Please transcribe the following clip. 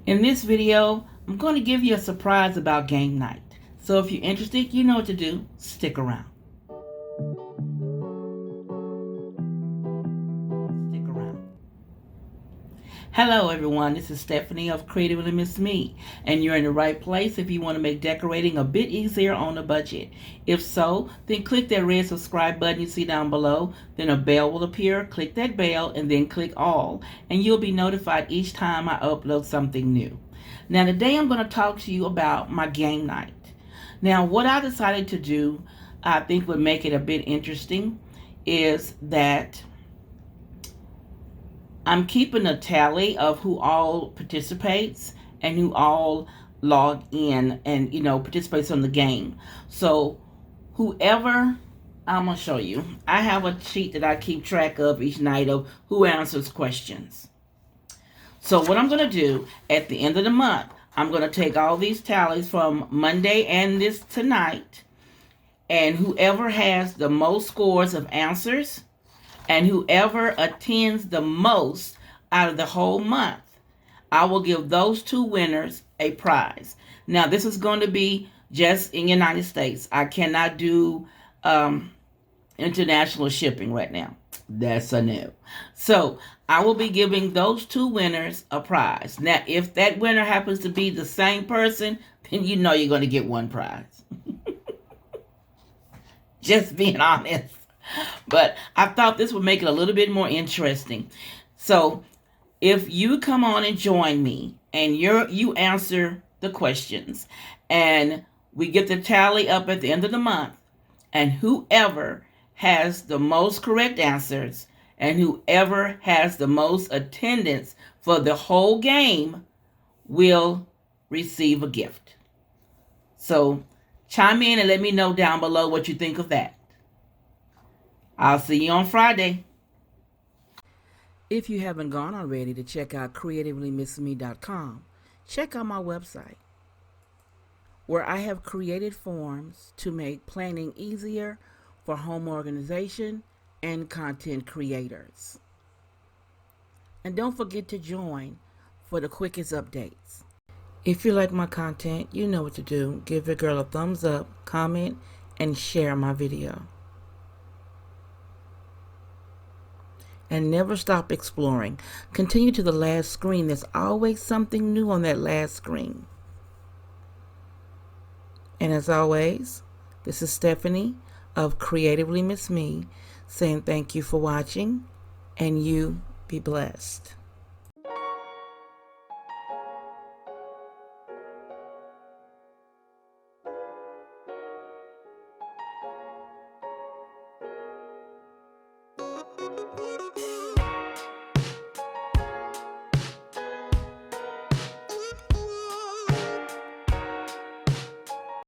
In this video, I'm going to give you a surprise about game night. So if you're interested, you know what to do. Stick around. Stick around. Hello everyone, this is Stephanie of Creatively Miss Me, and you're in the right place if you want to make decorating a bit easier on a budget. If so, then click that red subscribe button you see down below, then a bell will appear, click that bell, and then click all, and you'll be notified each time I upload something new. Now today I'm going to talk to you about my game night. Now what I decided to do, I think would make it a bit interesting, is that I'm keeping a tally of who all participates and who all log in and participates in the game. So whoever, I'm gonna show you, I have a sheet that I keep track of each night of who answers questions. So what I'm gonna do at the end of the month, I'm gonna take all these tallies from Monday and this tonight, and whoever has the most scores of answers and whoever attends the most out of the whole month, I will give those two winners a prize. Now, this is going to be just in the United States. I cannot do international shipping right now. That's a no. So I will be giving those two winners a prize. Now, if that winner happens to be the same person, then you know you're going to get one prize. Just being honest. But I thought this would make it a little bit more interesting. So if you come on and join me and you answer the questions and we get the tally up at the end of the month, and whoever has the most correct answers and whoever has the most attendance for the whole game will receive a gift. So chime in and let me know down below what you think of that. I'll see you on Friday. If you haven't gone already to check out creativelymissme.com, check out my website, where I have created forms to make planning easier for home organization and content creators. And don't forget to join for the quickest updates. If you like my content, you know what to do. Give your girl a thumbs up, comment, and share my video. And never stop exploring. Continue to the last screen. There's always something new on that last screen. And as always, this is Stephanie of Creatively Miss Me saying thank you for watching, and you be blessed.